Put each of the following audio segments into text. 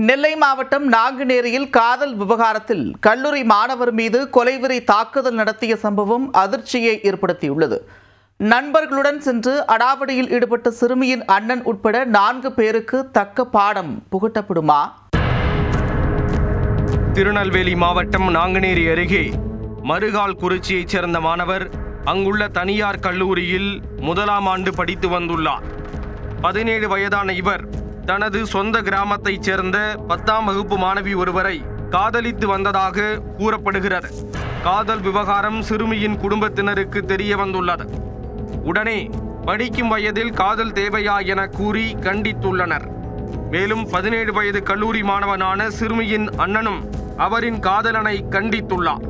நெல்லை மாவட்டம் நாங்குநேரியில் காதல் விவகாரத்தில் கல்லூரி மாணவர் மீது கொலைவெறி தாக்குதல் நடத்திய சம்பவம் அதிர்ச்சியை ஏற்படுத்தியுள்ளது. நண்பர்களுடன் சென்று அடாவடியில் ஈடுபட்ட சிறுமியின் அண்ணன் உட்பட 4 பேருக்கு தக்க பாடம் புகட்டப்படுமா? திருநெல்வேலி மாவட்டம் நாங்குநேரி அருகே மருகால் குறிச்சியைச் சேர்ந்த மாணவர் அங்குள்ள தனியார் கல்லூரியில் 1ஆம் ஆண்டு படித்து வந்துள்ளார். 17 வயதான இவர் தனது சொந்த கிராமத்தைச் சேர்ந்த 10ஆம் வகுப்பு மாணவி ஒருவரை காதலித்து வந்ததாக கூறப்படுகிறது. காதல் விவகாரம் சிறுமியின் குடும்பத்தினருக்கு தெரிய வந்துள்ளது. உடனே படிக்கும் வயதில் காதல் தேவையா என கூறி கண்டித்துள்ளனர். மேலும் 17 வயது கல்லூரி மாணவனான சிறுமியின் அண்ணனும் அவரின் காதலனை கண்டித்துள்ளார்.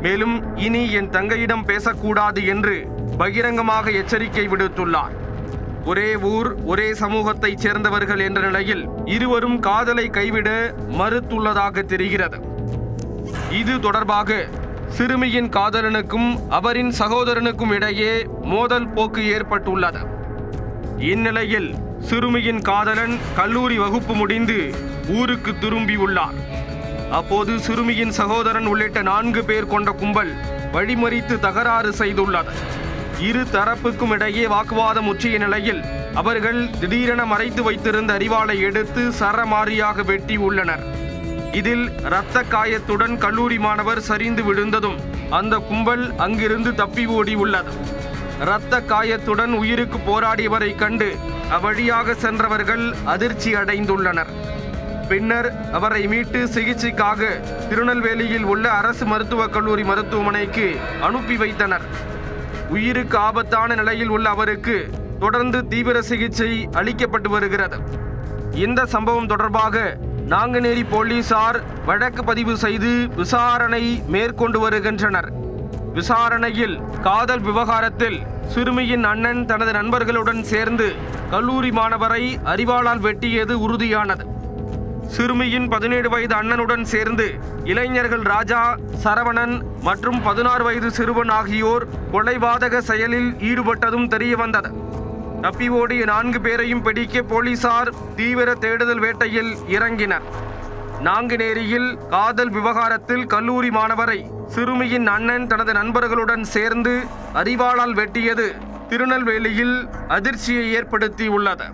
மேலும் இனி என் தங்கையிடம் பேசக்கூடாது என்று பகிரங்கமாக எச்சரிக்கை விடுத்துள்ளார். ஒரே ஊர் ஒரே சமூகத்தைச் சேர்ந்தவர்கள் என்ற நிலையில் இருவரும் காதலை கைவிட மறுத்துள்ளதாக தெரிகிறது. இது தொடர்பாக சிறுமியின் காதலனுக்கும் அவரின் சகோதரனுக்கும் இடையே மோதல் போக்கு ஏற்பட்டுள்ளது. இந்நிலையில் சிறுமியின் காதலன் கல்லூரி வகுப்பு முடிந்து ஊருக்கு திரும்பியுள்ளார். அப்போது சிறுமியின் சகோதரன் உள்ளிட்ட 4 பேர் கொண்ட கும்பல் வழிமறித்து தகராறு செய்துள்ளது. இரு தரப்புக்கும் இடையே வாக்குவாதம் முற்றிய நிலையில் அவர்கள் திடீரென மறைத்து வைத்திருந்த அரிவாளை எடுத்து சரமாரியாக வெட்டி உள்ளனர். இதில் இரத்த காயத்துடன் கல்லூரி மாணவர் சரிந்து விழுந்ததும் அந்த கும்பல் அங்கிருந்து தப்பி ஓடி உள்ளது. இரத்த காயத்துடன் உயிருக்கு போராடியவரை கண்டு அவ்வழியாக சென்றவர்கள் அதிர்ச்சி அடைந்துள்ளனர். பின்னர் அவரை மீட்டு சிகிச்சைக்காக திருநெல்வேலியில் உள்ள அரசு மருத்துவக் கல்லூரி மருத்துவமனைக்கு அனுப்பி வைத்தனர். உயிருக்கு ஆபத்தான நிலையில் உள்ள அவருக்கு தொடர்ந்து தீவிர சிகிச்சை அளிக்கப்பட்டு வருகிறது. இந்த சம்பவம் தொடர்பாக நாங்குநேரி போலீசார் வழக்கு பதிவு செய்து விசாரணை மேற்கொண்டு வருகின்றனர். விசாரணையில் காதல் விவகாரத்தில் சிறுமியின் அண்ணன் தனது நண்பர்களுடன் சேர்ந்து கல்லூரி மாணவரை அரிவாளால் வெட்டியது உறுதியானது. சிறுமியின் 17 வயது அண்ணனுடன் சேர்ந்து இளைஞர்கள் ராஜா, சரவணன் மற்றும் 16 வயது சிறுவன் ஆகியோர் கொலைபாதக செயலில் ஈடுபட்டதும் தெரிய வந்தது. தப்பி ஓடிய 4 பேரையும் பிடிக்க போலீசார் தீவிர தேடுதல் வேட்டையில் இறங்கினர். நாங்குநேரியில் காதல் விவகாரத்தில் கல்லூரி மாணவரை சிறுமியின் அண்ணன் தனது நண்பர்களுடன் சேர்ந்து அரிவாளால் வெட்டியது திருநெல்வேலியில் அதிர்ச்சியை ஏற்படுத்தியுள்ளது.